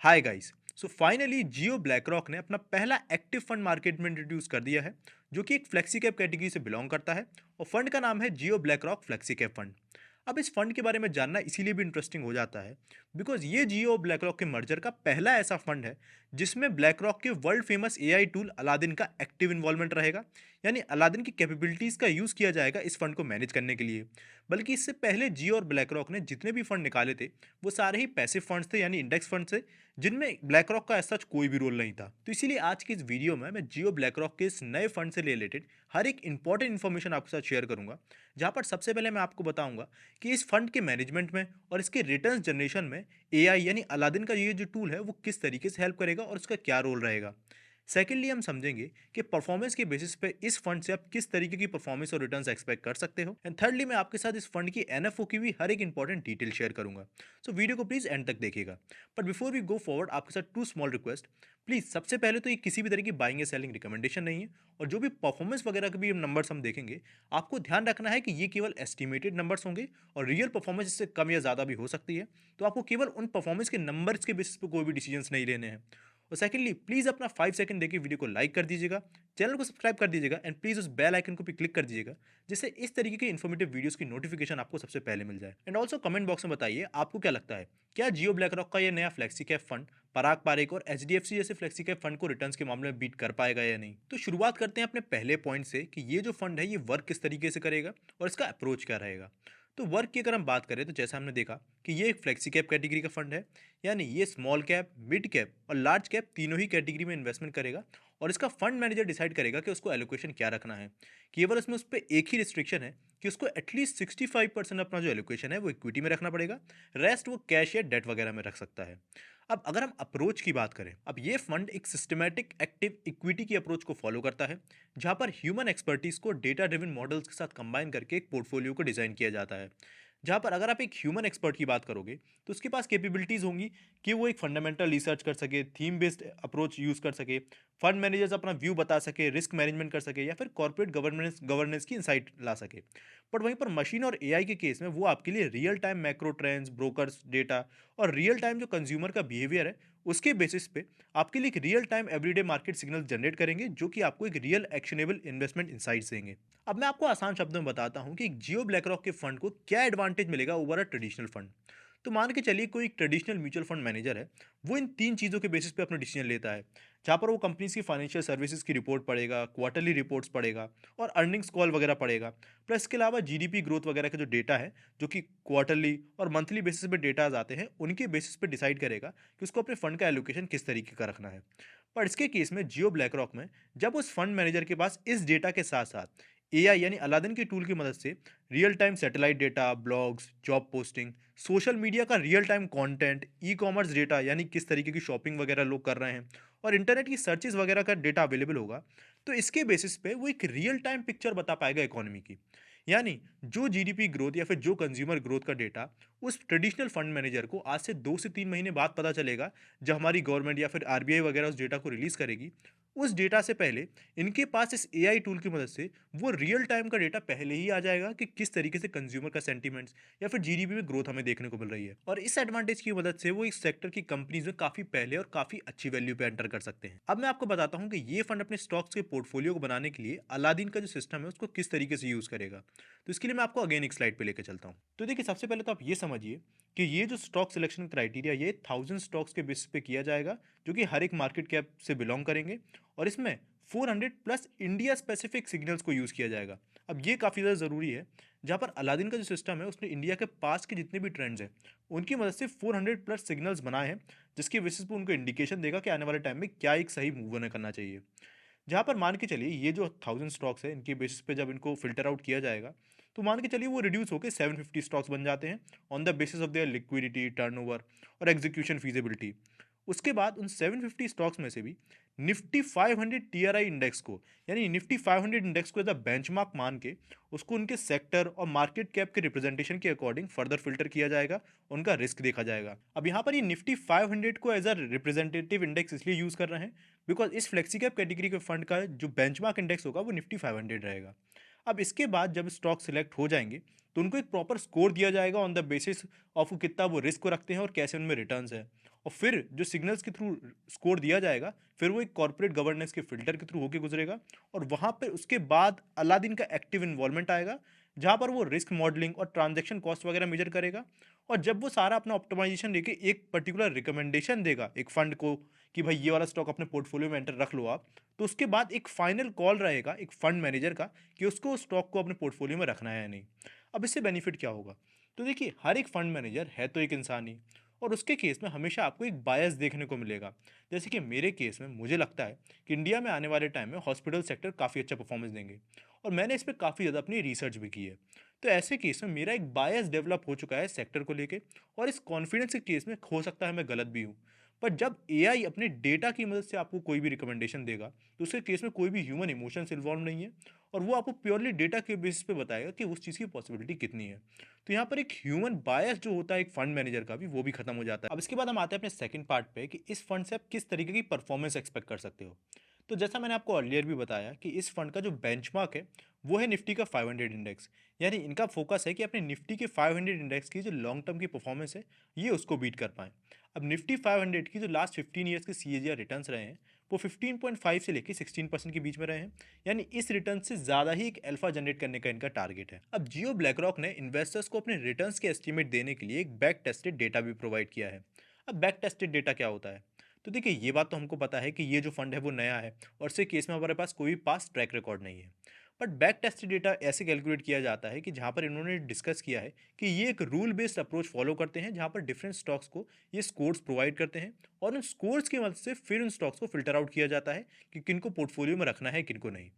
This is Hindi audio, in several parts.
Hi guys. सो फाइनली जियो ब्लैकरॉक ने अपना पहला एक्टिव फंड मार्केट में इंट्रोड्यूस कर दिया है, जो कि एक फ्लेक्सी कैप कैटेगरी से बिलोंग करता है। और फंड का नाम है जियो ब्लैकरॉक फ्लेक्सी कैप फंड। अब इस फंड के बारे में जानना इसीलिए भी इंटरेस्टिंग हो जाता है बिकॉज ये जियो और ब्लैकरॉक के मर्जर का पहला ऐसा फंड है जिसमें ब्लैकरॉक के world famous AI tool Aladdin का एक्टिव इन्वॉल्वमेंट रहेगा। यानी अलादीन की कैपेबिलिटीज का यूज किया जाएगा इस फंड को मैनेज करने के लिए। बल्कि इससे पहले जियो और ब्लैकरॉक ने जितने भी फंड निकाले थे वो सारे ही पैसिव फंड्स थे, यानी इंडेक्स फंड थे, जिनमें ब्लैक रॉक का ऐसा कोई भी रोल नहीं था। तो इसीलिए आज की इस वीडियो में मैं जियो ब्लैक रॉक के इस नए फंड से रिलेटेड हर एक इंपॉर्टेंट इन्फॉर्मेशन आपके साथ शेयर करूंगा। जहां पर सबसे पहले मैं आपको बताऊंगा कि इस फंड के मैनेजमेंट में और इसके रिटर्न जनरेशन में एआई यानी अलादीन का ये जो टूल है वो किस तरीके से हेल्प करेगा और उसका क्या रोल रहेगा। सेकेंडली हम समझेंगे कि परफॉर्मेंस के बेसिस पे इस फंड से आप किस तरीके की परफॉर्मेंस और रिटर्न्स एक्सपेक्ट कर सकते हो। एंड थर्डली मैं आपके साथ इस फंड की एनएफओ की भी हर एक इंपॉर्टेंट डिटेल शेयर करूंगा। सो वीडियो को प्लीज एंड तक देखिएगा। But before we go forward आपके साथ टू स्मॉल रिक्वेस्ट। प्लीज सबसे पहले तो ये किसी भी तरह की बाइंग या सेलिंग रिकमेंडेशन नहीं है, और जो भी परफॉर्मेंस वगैरह के भी नंबर्स हम देखेंगे आपको ध्यान रखना है कि ये केवल एस्टिमेटेड नंबर्स होंगे और रियल परफॉर्मेंस इससे कम या ज़्यादा भी हो सकती है। तो आपको केवल उन परफॉर्मेंस के नंबर्स के बेसिस पे कोई भी डिसीजंस नहीं लेने हैं। और सेकंडली प्लीज अपना 5 सेकंड देके वीडियो को लाइक कर दीजिएगा, चैनल को सब्सक्राइब कर दीजिएगा एंड प्लीज उस बेल आइकन को भी क्लिक कर दीजिएगा, जिससे इस तरीके के इन्फॉर्मेटिव वीडियोस की नोटिफिकेशन आपको सबसे पहले मिल जाए। एंड ऑल्सो कमेंट बॉक्स में बताइए आपको क्या लगता है, क्या जियो ब्लैक रॉक का ये नया फ्लेक्सी कैप फंड पराग पारेख और एचडीएफसी जैसे फ्लेक्सी कैप फंड को रिटर्न्स के मामले में बीट कर पाएगा या नहीं। तो शुरुआत करते हैं अपने पहले पॉइंट से कि ये जो फंड है ये वर्क किस तरीके से करेगा और इसका अप्रोच क्या रहेगा। तो वर्क की अगर हम बात करें तो जैसा हमने देखा कि ये एक फ्लेक्सी कैप कैटेगरी का फंड है, यानी ये स्मॉल कैप, मिड कैप और लार्ज कैप तीनों ही कैटेगरी में इन्वेस्टमेंट करेगा। और इसका फंड मैनेजर डिसाइड करेगा कि उसको एलोकेशन क्या रखना है। केवल उसमें उस पर एक ही रिस्ट्रिक्शन है कि उसको एटलीस्ट 65% अपना जो एलोकेशन है वो इक्विटी में रखना पड़ेगा, रेस्ट वो कैश या डेट वगैरह में रख सकता है। अब अगर हम अप्रोच की बात करें, अब ये फंड एक सिस्टमैटिक एक्टिव इक्विटी की अप्रोच को फॉलो करता है, जहां पर ह्यूमन एक्सपर्टीज को डेटा ड्रिवन मॉडल्स के साथ कंबाइन करके एक पोर्टफोलियो को डिजाइन किया जाता है। जहाँ पर अगर आप एक ह्यूमन एक्सपर्ट की बात करोगे तो उसके पास कैपेबिलिटीज़ होंगी कि वो एक फंडामेंटल रिसर्च कर सके, थीम बेस्ड अप्रोच यूज़ कर सके, फंड मैनेजर्स अपना व्यू बता सके, रिस्क मैनेजमेंट कर सके या फिर कॉर्पोरेट गवर्नेंस की इंसाइट ला सके। बट वहीं पर मशीन और एआई के केस में वो आपके लिए real time macro trends, brokers data और रियल टाइम जो कंज्यूमर का बिहेवियर है उसके बेसिस पे आपके लिए एक real time everyday market signal generate करेंगे, जो कि आपको एक रियल एक्शनेबल इन्वेस्टमेंट इंसाइट्स देंगे। अब मैं आपको आसान शब्दों में बताता हूं कि एक जियो ब्लैकरॉक के फंड को क्या एडवांटेज मिलेगा ओवर अ ट्रेडिशनल फंड। तो मान के चलिए कोई ट्रेडिशनल म्यूचुअल फंड मैनेजर है, वो इन तीन चीज़ों के बेसिस पे अपना डिसीजन लेता है, जहाँ पर वो कंपनीज की फाइनेंशियल सर्विसेज की रिपोर्ट पढ़ेगा, क्वार्टरली रिपोर्ट्स पढ़ेगा और अर्निंग्स कॉल वगैरह पढ़ेगा। प्लस इसके अलावा जीडीपी ग्रोथ वगैरह का जो डेटा है, जो कि क्वार्टरली और मंथली बेसिस पे डेटाज आते हैं, उनके बेसिस पे डिसाइड करेगा कि उसको अपने फंड का एलोकेशन किस तरीके का रखना है। पर इसके केस में जियो ब्लैक रॉक में जब उस फंड मैनेजर के पास इस डेटा के साथ साथ एआई यानी अलादीन के टूल की मदद से real time satellite data, blogs, job posting, social media का real time content, e commerce data यानी किस तरीके की शॉपिंग वगैरह लोग कर रहे हैं और इंटरनेट की सर्चेस वगैरह का डेटा अवेलेबल होगा, तो इसके बेसिस पे वो एक रियल टाइम पिक्चर बता पाएगा इकोनॉमी की। यानी जो जीडीपी ग्रोथ या फिर जो कंज्यूमर ग्रोथ का डेटा उस ट्रेडिशनल फंड मैनेजर को आज से 2 से 3 महीने बाद पता चलेगा, जब हमारी गवर्नमेंट या फिर आरबीआई वगैरह उस डेटा को रिलीज करेगी, उस डेटा से पहले इनके पास इस एआई टूल की मदद से वो रियल टाइम का डेटा पहले ही आ जाएगा कि किस तरीके से कंज्यूमर का सेंटीमेंट्स या फिर जीडीपी में ग्रोथ हमें देखने को मिल रही है। और इस एडवांटेज की मदद से वो इस सेक्टर की कंपनीज में काफी पहले और काफी अच्छी वैल्यू पे एंटर कर सकते हैं। अब मैं आपको बताता हूँ कि ये फंड अपने स्टॉक्स के पोर्टफोलियो को बनाने के लिए अलादीन का जो सिस्टम है उसको किस तरीके से यूज करेगा। तो इसके लिए मैं आपको अगेन एक स्लाइड पे लेकर चलता हूँ। तो देखिए सबसे पहले तो आप ये समझिए कि ये जो स्टॉक सिलेक्शन क्राइटेरिया ये 1000 स्टॉक्स के बेसिस पे किया जाएगा, जो कि हर एक मार्केट कैप से बिलोंग करेंगे। और इसमें 400 प्लस इंडिया स्पेसिफिक सिग्नल्स को यूज़ किया जाएगा। अब ये काफ़ी ज़्यादा ज़रूरी है, जहाँ पर अलादीन का जो सिस्टम है उसने इंडिया के पास के जितने भी ट्रेंड्स हैं उनकी मदद से 400 प्लस सिग्नल्स बनाए हैं, जिसके बेसिस पे उनको इंडिकेशन देगा कि आने वाले टाइम में क्या एक सही मूव होने करना चाहिए। जहाँ पर मान के चलिए ये जो 1000 स्टॉक्स है इनके बेसिस पे जब इनको फिल्टर आउट किया जाएगा, तो मान के चलिए वो रिड्यूस होकर 750 स्टॉक्स बन जाते हैं on the basis of their liquidity, turnover और एग्जीक्यूशन फीजिबिलिटी। उसके बाद उन 750 स्टॉक्स में से भी निफ्टी 500 टीआरआई इंडेक्स को, यानी निफ्टी 500 इंडेक्स को एज अ बेंचमार्क मान के उसको उनके सेक्टर और मार्केट कैप के रिप्रेजेंटेशन के अकॉर्डिंग फर्दर फिल्टर किया जाएगा, उनका रिस्क देखा जाएगा। अब यहाँ पर ये निफ्टी 500 को एज अ रिप्रेजेंटेटिव इंडेक्स इसलिए यूज कर रहे हैं बिकॉज इस फ्लेक्सी कैप कैटेगरी के फंड का जो बेंचमार्क इंडेक्स होगा वो निफ्टी 500 रहेगा। अब इसके बाद जब स्टॉक सिलेक्ट हो जाएंगे तो उनको एक प्रॉपर स्कोर दिया जाएगा ऑन द बेसिस ऑफ कितना वो रिस्क को रखते हैं और कैसे उनमें रिटर्न्स है। और फिर जो सिग्नल्स के थ्रू स्कोर दिया जाएगा फिर वो एक कॉर्पोरेट गवर्नेंस के फिल्टर के थ्रू होके गुजरेगा। और वहाँ पे उसके बाद अलादीन का एक्टिव इन्वॉल्वमेंट आएगा जहाँ पर वो रिस्क मॉडलिंग और ट्रांजेक्शन कॉस्ट वगैरह मेजर करेगा। और जब वो सारा अपना ऑप्टिमाइजेशन लेके एक पर्टिकुलर रिकमेंडेशन देगा एक फंड को कि भाई ये वाला स्टॉक अपने पोर्टफोलियो में एंटर रख लो आप, तो उसके बाद एक फाइनल कॉल रहेगा एक फंड मैनेजर का कि उसको उस स्टॉक को अपने पोर्टफोलियो में रखना है या नहीं। अब इससे बेनिफिट क्या होगा? तो देखिए हर एक फंड मैनेजर है तो एक इंसान ही, और उसके केस में हमेशा आपको एक बायस देखने को मिलेगा। जैसे कि मेरे केस में मुझे लगता है कि इंडिया में आने वाले टाइम में हॉस्पिटल सेक्टर काफ़ी अच्छा परफॉर्मेंस देंगे, और मैंने इस पर काफ़ी ज़्यादा अपनी रिसर्च भी की है। तो ऐसे केस में मेरा एक बायस डेवलप हो चुका है सेक्टर को लेके, और इस कॉन्फिडेंस के केस में हो सकता है मैं गलत भी हूँ। पर जब एआई अपने डेटा की मदद से आपको कोई भी रिकमेंडेशन देगा तो उसके केस में कोई भी ह्यूमन इमोशंस इन्वॉल्व नहीं है, और वो आपको प्योरली डेटा के बेसिस पे बताएगा कि उस चीज़ की पॉसिबिलिटी कितनी है। तो यहाँ पर एक ह्यूमन बायस जो होता है एक फंड मैनेजर का भी, वो भी खत्म हो जाता है। अब इसके बाद हम आते हैं अपने सेकंड पार्ट पे कि इस फंड से आप किस तरीके की परफॉर्मेंस एक्सपेक्ट कर सकते हो। तो जैसा मैंने आपको अर्लियर भी बताया कि इस फंड का जो बेंचमार्क है वो है निफ्टी का 500 इंडेक्स। यानी इनका फोकस है कि अपने निफ्टी के 500 इंडेक्स की जो लॉन्ग टर्म की परफॉर्मेंस है ये उसको बीट कर पाएं। अब निफ्टी 500 की जो लास्ट 15 ईयर्स के सीएजीआर रिटर्न्स रहे हैं वो 15.5 से लेकर 16% के बीच में रहे हैं। यानी इस रिटर्न से ज़्यादा ही एक अल्फा जनरेट करने का इनका टारगेट है। अब जियो ब्लैकरॉक ने इन्वेस्टर्स को अपने रिटर्न्स के एस्टीमेट देने के लिए एक बैक टेस्टेड डेटा भी प्रोवाइड किया है। अब बैक टेस्टेड डेटा क्या होता है? तो देखिए ये बात तो हमको पता है कि ये जो फंड है वो नया है और इसके केस में हमारे पास कोई पास ट्रैक रिकॉर्ड नहीं है। बट बैक टेस्टेड डेटा ऐसे कैलकुलेट किया जाता है कि जहाँ पर इन्होंने डिस्कस किया है कि ये एक रूल बेस्ड अप्रोच फॉलो करते हैं जहाँ पर डिफरेंट स्टॉक्स को ये स्कोर्स प्रोवाइड करते हैं, और उन स्कोर्स की मदद से फिर उन स्टॉक्स को फिल्टर आउट किया जाता है कि किनको पोर्टफोलियो में रखना है किनको नहीं।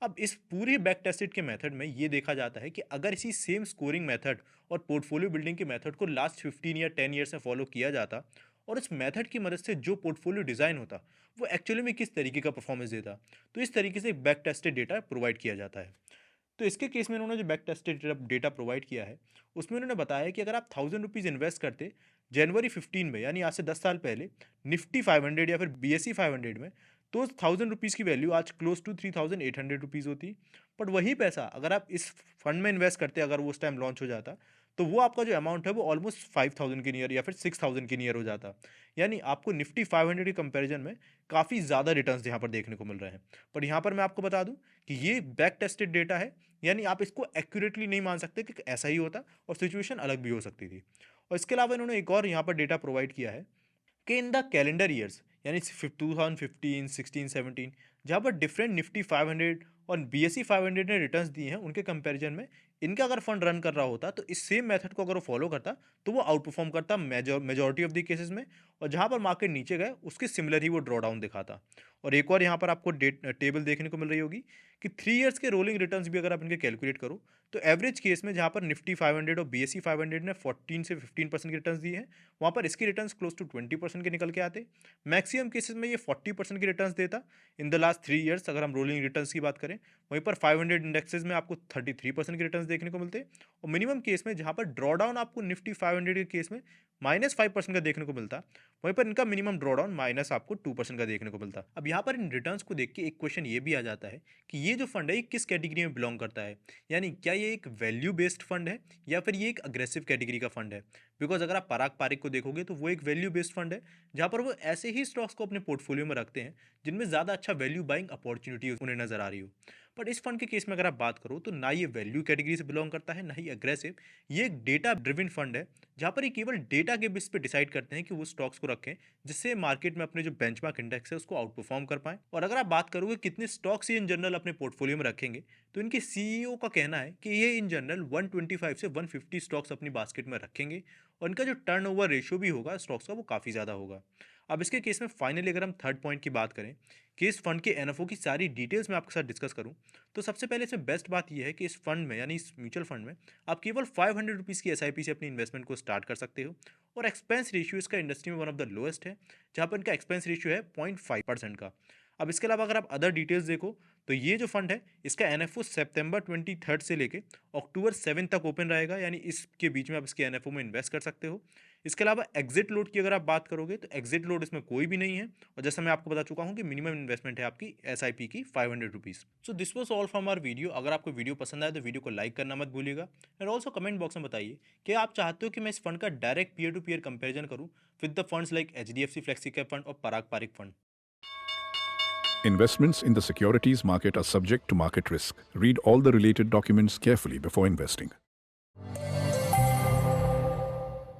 अब इस पूरी बैक टेस्टेड के मेथड में ये देखा जाता है कि अगर इसी सेम स्कोरिंग मेथड और पोर्टफोलियो बिल्डिंग के मेथड को लास्ट 15 या 10 ईयर्स में फॉलो किया जाता, और इस मेथड की मदद से जो पोर्टफोलियो डिज़ाइन होता वो एक्चुअली में किस तरीके का परफॉर्मेंस देता, तो इस तरीके से बैक टेस्टेड डेटा प्रोवाइड किया जाता है। तो इसके केस में उन्होंने जो बैक टेस्टेड डेटा प्रोवाइड किया है उसमें उन्होंने बताया कि अगर आप 1000 रुपीज़ इन्वेस्ट करते जनवरी 15 में, यानी आज से 10 साल पहले, निफ्टी 500 या फिर बीएसई 500 में, तो 1000 रुपीज़ की वैल्यू आज क्लोज टू 3800 रुपीज़ होती। बट वही पैसा अगर आप इस फंड में इन्वेस्ट करते, अगर वो उस टाइम लॉन्च हो जाता, तो वो आपका जो अमाउंट है वो ऑलमोस्ट 5000 के नियर या फिर 6000 के नियर हो जाता। यानी आपको निफ्टी 500 के कंपैरिजन में काफ़ी ज़्यादा रिटर्न्स यहाँ पर देखने को मिल रहे हैं। पर यहाँ पर मैं आपको बता दूँ कि ये बैक टेस्टेड डेटा है, यानी आप इसको एक्यूरेटली नहीं मान सकते कि ऐसा ही होता, और सिचुएशन अलग भी हो सकती थी। और इसके अलावा इन्होंने एक और यहाँ पर डेटा प्रोवाइड किया है कि इन द कैलेंडर ईयर्स, यानी 2015, 16, 17, जहाँ पर डिफरेंट निफ्टी 500 और बीएसई 500 ने रिटर्न्स दिए हैं, उनके कंपैरिजन में इनका अगर फंड रन कर रहा होता तो इस सेम मेथड को अगर वो फॉलो करता तो वो आउट परफॉर्म करता मेजॉरिटी ऑफ द केसेस में, और जहाँ पर मार्केट नीचे गए उसके सिमिलर ही वो ड्रॉ डाउन दिखाता। और एक और यहाँ पर आपको टेबल देखने को मिल रही होगी कि 3 ईयर्स के रोलिंग रिटर्न्स भी अगर आप इनके कैलकुलेट करो तो एवरेज केस में जहाँ पर निफ्टी 500 और बीएसई 500 ने 14 से 15% के रिटर्न्स दिए हैं, वहाँ पर इसके रिटर्न्स क्लोज टू 20% के निकल के आते। मैक्सिमम केसेस में ये 40% के रिटर्न्स देता इन द लास्ट 3 ईयर्स अगर हम रोलिंग रिटर्न्स की बात करें। वहीं पर 500 इंडेक्सेस में आपको 33% के रिटर्न्स देखने को मिलते, और मिनिमम केस में जहाँ पर ड्रॉडाउन आपको निफ्टी 500 के केस में -5% का देखने को मिलता, वहीं पर इनका मिनिमम ड्रॉडाउन माइनस आपको 2% का देखने को मिलता। अब यहाँ पर इन रिटर्न्स को देख के एक क्वेश्चन ये भी आ जाता है कि ये जो फंड है ये किस कैटेगरी में बिलोंग करता है, यानी क्या ये एक वैल्यू बेस्ड फंड है या फिर ये एक अग्रेसिव कैटेगरी का फंड है। बिकॉज अगर आप पराग पारिक को देखोगे तो वो एक वैल्यू बेस्ड फंड है जहाँ पर वो ऐसे ही स्टॉक्स को अपने पोर्टफोलियो में रखते हैं जिनमें ज़्यादा अच्छा वैल्यू बाइंग अपॉर्चुनिटी उन्हें नजर आ रही हो। बट इस फंड के केस में अगर आप बात करो तो ना ये वैल्यू कैटेगरी से बिलोंग करता है ना ही अग्रेसिव, ये एक डेटा ड्रिवन फंड है जहाँ पर ये केवल डेटा के बेस पे डिसाइड करते हैं कि वो स्टॉक्स को रखें जिससे मार्केट में अपने जो बेंचमार्क इंडेक्स है उसको आउट परफॉर्म कर पाएं। और अगर आप बात करोगे कितने स्टॉक्स ये इन जनरल अपने पोर्टफोलियो में रखेंगे, तो इनके सीईओ का कहना है कि ये इन जनरल 125 से 150 स्टॉक्स अपनी बास्केट में रखेंगे, और इनका जो टर्नओवर रेशियो भी होगा स्टॉक्स का वो काफ़ी ज़्यादा होगा। अब इसके केस में फाइनली अगर हम थर्ड पॉइंट की बात करें कि इस फंड के एनएफओ की सारी डिटेल्स मैं आपके साथ डिस्कस करूं, तो सबसे पहले इसमें बेस्ट बात यह है कि इस फंड में, यानी इस म्यूचुअल फंड में, आप केवल 500 रुपीज़ की एसआईपी से अपनी इन्वेस्टमेंट को स्टार्ट कर सकते हो, और एक्सपेंस रेशियो इसका इंडस्ट्री में वन ऑफ द लोएस्ट है, जहाँ पर इनका एक्सपेंस रेशियो है 0.5% का। अब इसके अलावा अगर आप अदर डिटेल्स देखो तो ये जो फंड है इसका एनएफओ सितंबर 23 से लेके अक्टूबर 7 तक ओपन रहेगा, यानी इसके बीच में आप इसके एनएफओ में इन्वेस्ट कर सकते हो। इसके अलावा एग्जिट लोड की अगर आप बात करोगे तो एग्जिट लोड इसमें कोई भी नहीं है, और जैसा मैं आपको बता चुका हूँ कि मिनिमम इन्वेस्टमेंट है आपकी एसआईपी की 500 rupees. So this was all from our video. अगर आपको वीडियो पसंद आए तो वीडियो को लाइक करना मत भूलिएगा, और ऑल्सो कमेंट बॉक्स में बताइए कि आप चाहते हो कि मैं इस फंड का direct peer to peer comparison करूँ with the funds like HDFC flexi cap fund और Parag Parikh fund. Investments in the securities market are subject to market risk. Read all the related documents carefully before investing.